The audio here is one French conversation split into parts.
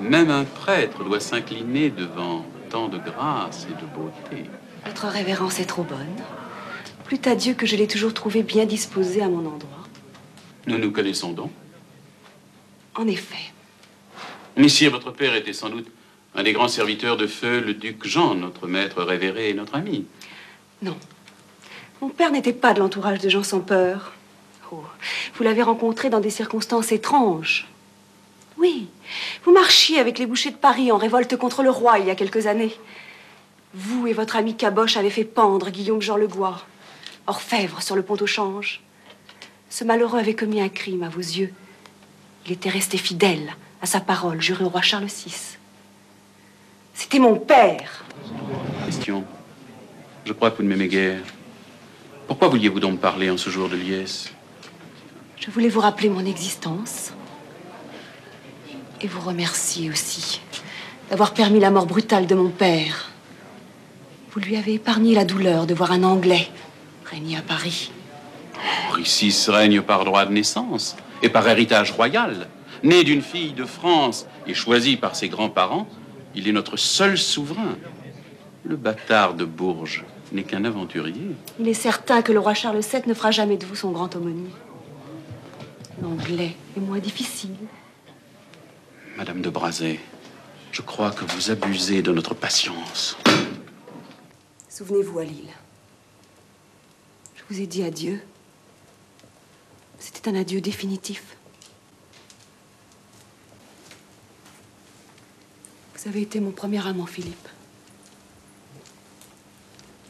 Même un prêtre doit s'incliner devant tant de grâce et de beauté. Votre révérence est trop bonne. Plût à Dieu que je l'ai toujours trouvé bien disposé à mon endroit. Nous nous connaissons donc. En effet. Messire, votre père était sans doute un des grands serviteurs de feu, le duc Jean, notre maître révéré et notre ami. Non. Mon père n'était pas de l'entourage de Jean sans peur. Oh, vous l'avez rencontré dans des circonstances étranges. Oui, vous marchiez avec les bouchers de Paris en révolte contre le roi il y a quelques années. Vous et votre ami Caboche avez fait pendre Guillaume Jean Le Goy, orfèvre sur le pont au change. Ce malheureux avait commis un crime à vos yeux. Il était resté fidèle à sa parole jurée au roi Charles VI. C'était mon père. Question. Je crois que vous ne m'aimez guère. Pourquoi vouliez-vous donc me parler en ce jour de liesse? Je voulais vous rappeler mon existence. Et vous remercier aussi d'avoir permis la mort brutale de mon père. Vous lui avez épargné la douleur de voir un Anglais régner à Paris. Henri VI règne par droit de naissance et par héritage royal. Né d'une fille de France et choisi par ses grands-parents, il est notre seul souverain. Le bâtard de Bourges n'est qu'un aventurier. Il est certain que le roi Charles VII ne fera jamais de vous son grand aumônier. L'anglais est moins difficile. Madame de Brazay, je crois que vous abusez de notre patience. Souvenez-vous, à Lille. Je vous ai dit adieu. C'était un adieu définitif. Vous avez été mon premier amant, Philippe.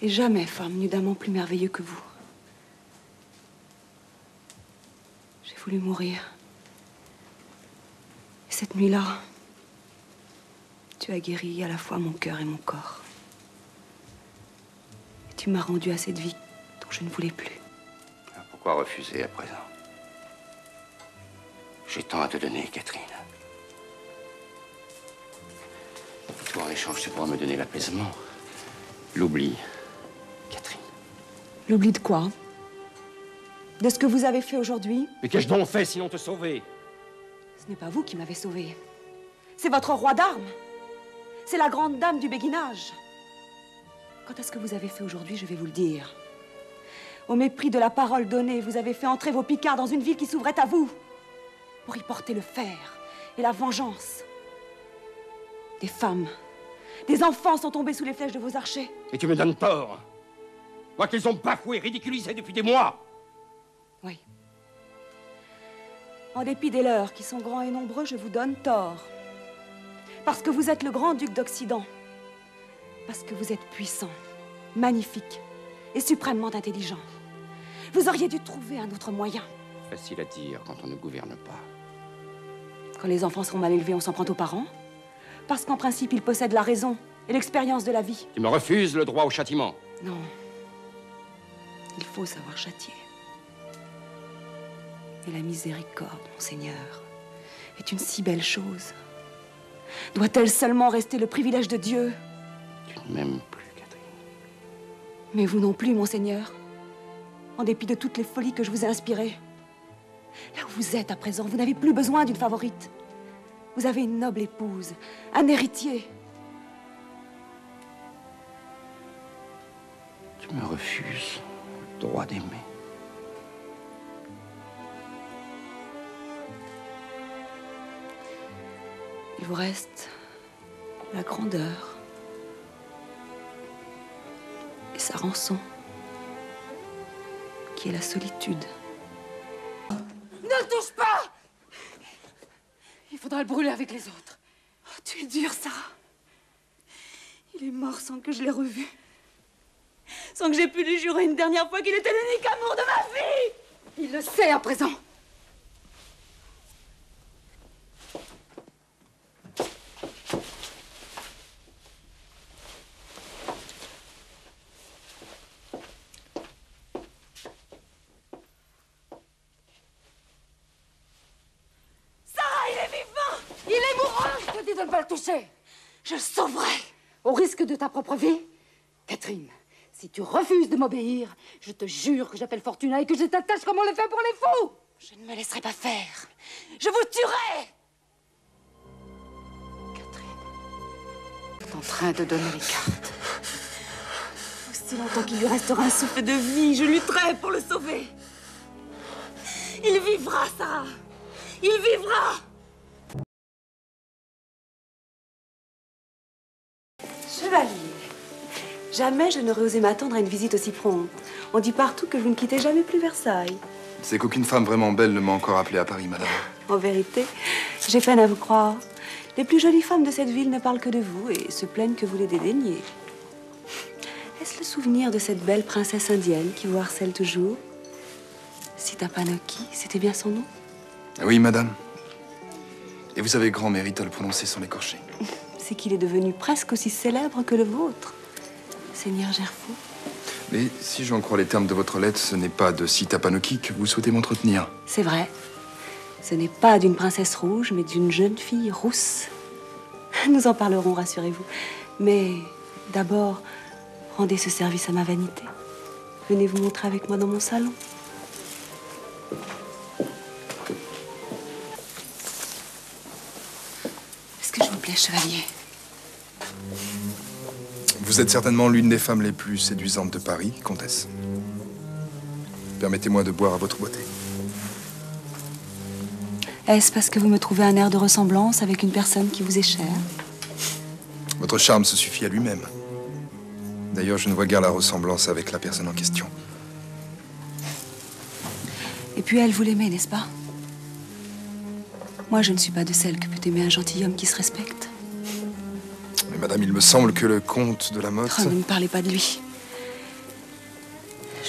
Et jamais femme n'eut d'amant plus merveilleux que vous. J'ai voulu mourir. Et cette nuit-là, tu as guéri à la fois mon cœur et mon corps. Et tu m'as rendu à cette vie dont je ne voulais plus. Pourquoi refuser à présent? J'ai tant à te donner, Catherine. Toi, en échange, tu pourras me donner l'apaisement, l'oubli, Catherine. L'oubli de quoi? De ce que vous avez fait aujourd'hui? Mais qu'ai-je donc fait sinon te sauver? Ce n'est pas vous qui m'avez sauvé. C'est votre roi d'armes. C'est la grande dame du béguinage. Quant à ce que vous avez fait aujourd'hui, je vais vous le dire. Au mépris de la parole donnée, vous avez fait entrer vos picards dans une ville qui s'ouvrait à vous, pour y porter le fer et la vengeance. Des femmes, des enfants sont tombés sous les flèches de vos archers. Et tu me donnes tort. Moi qu'ils ont bafoué, ridiculisé depuis des mois. Oui. En dépit des leurs qui sont grands et nombreux, je vous donne tort. Parce que vous êtes le grand-duc d'Occident. Parce que vous êtes puissant, magnifique et suprêmement intelligent. Vous auriez dû trouver un autre moyen. Facile à dire quand on ne gouverne pas. Quand les enfants seront mal élevés, on s'en prend aux parents. Parce qu'en principe, ils possèdent la raison et l'expérience de la vie. Tu me refuses le droit au châtiment. Non. Il faut savoir châtier. Et la miséricorde, mon Seigneur, est une si belle chose. Doit-elle seulement rester le privilège de Dieu? Tu ne m'aimes plus, Catherine. Mais vous non plus, mon Seigneur. En dépit de toutes les folies que je vous ai inspirées. Là où vous êtes à présent, vous n'avez plus besoin d'une favorite. Vous avez une noble épouse, un héritier. Tu me refuses le droit d'aimer. Il vous reste la grandeur et sa rançon, qui est la solitude. Ne le touche pas! Il faudra le brûler avec les autres. Oh, tu es dure, Sarah. Il est mort sans que je l'ai revu. Sans que j'ai pu lui jurer une dernière fois qu'il était l'unique amour de ma vie. Il le sait à présent. De ne pas le toucher. Je le sauverai. Au risque de ta propre vie. Catherine, si tu refuses de m'obéir, je te jure que j'appelle Fortuna et que je t'attache comme on le fait pour les fous. Je ne me laisserai pas faire. Je vous tuerai. train de donner les cartes. Aussi longtemps qu'il lui restera un souffle de vie, je lutterai pour le sauver. Il vivra, Sarah. Il vivra. Chevalier, jamais je n'aurais osé m'attendre à une visite aussi prompte. On dit partout que vous ne quittez jamais plus Versailles. C'est qu'aucune femme vraiment belle ne m'a encore appelé à Paris, madame. En vérité, j'ai peine à vous croire. Les plus jolies femmes de cette ville ne parlent que de vous et se plaignent que vous les dédaigniez. Est-ce le souvenir de cette belle princesse indienne qui vous harcèle toujours? Sita Panoki, c'était bien son nom? Oui, madame. Et vous avez grand mérite à le prononcer sans l'écorcher. C'est qu'il est devenu presque aussi célèbre que le vôtre, Seigneur Gerfo. Mais si j'en crois les termes de votre lettre, ce n'est pas de Sita Panoki que vous souhaitez m'entretenir. C'est vrai. Ce n'est pas d'une princesse rouge, mais d'une jeune fille rousse. Nous en parlerons, rassurez-vous. Mais d'abord, rendez ce service à ma vanité. Venez vous montrer avec moi dans mon salon. Est-ce que je vous plais, chevalier? Vous êtes certainement l'une des femmes les plus séduisantes de Paris, comtesse. Permettez-moi de boire à votre beauté. Est-ce parce que vous me trouvez un air de ressemblance avec une personne qui vous est chère? Votre charme se suffit à lui-même. D'ailleurs, je ne vois guère la ressemblance avec la personne en question. Et puis elle, vous l'aimez, n'est-ce pas? Moi, je ne suis pas de celle que peut aimer un gentilhomme qui se respecte. Mais madame, il me semble que le comte de la Motte... Oh, ne me parlez pas de lui.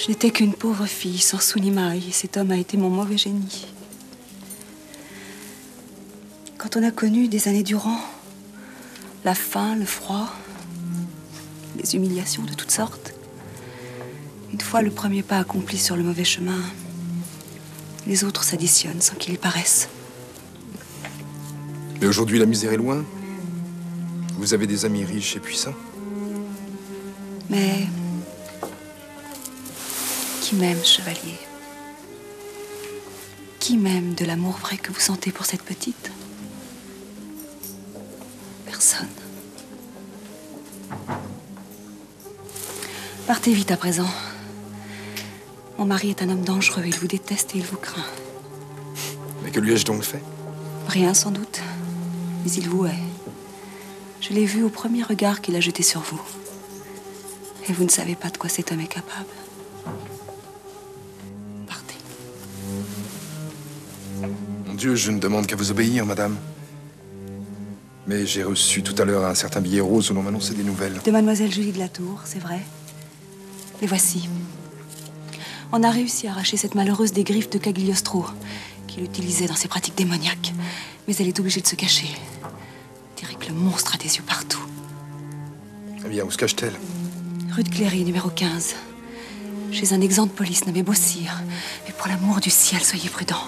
Je n'étais qu'une pauvre fille, sans sou ni maille, et cet homme a été mon mauvais génie. Quand on a connu des années durant la faim, le froid, les humiliations de toutes sortes, une fois le premier pas accompli sur le mauvais chemin, les autres s'additionnent sans qu'il y paraisse. Mais aujourd'hui, la misère est loin. Vous avez des amis riches et puissants. Mais qui m'aime, chevalier? Qui m'aime de l'amour vrai que vous sentez pour cette petite? Personne. Partez vite à présent. Mon mari est un homme dangereux, il vous déteste et il vous craint. Mais que lui ai-je donc fait? Rien sans doute, mais il vous hait. Je l'ai vu au premier regard qu'il a jeté sur vous. Et vous ne savez pas de quoi cet homme est capable. Partez. Mon Dieu, je ne demande qu'à vous obéir, madame. Mais j'ai reçu tout à l'heure un certain billet rose où l'on m'annonçait des nouvelles. De mademoiselle Julie de la Tour, c'est vrai. Les voici. On a réussi à arracher cette malheureuse des griffes de Cagliostro, qu'il utilisait dans ses pratiques démoniaques. Mais elle est obligée de se cacher. On dirait que le monstre a des yeux partout. Eh bien, où se cache-t-elle? Rue de Cléry, numéro 15. Chez un exempt de police nommé Bossire. Mais pour l'amour du ciel, soyez prudents.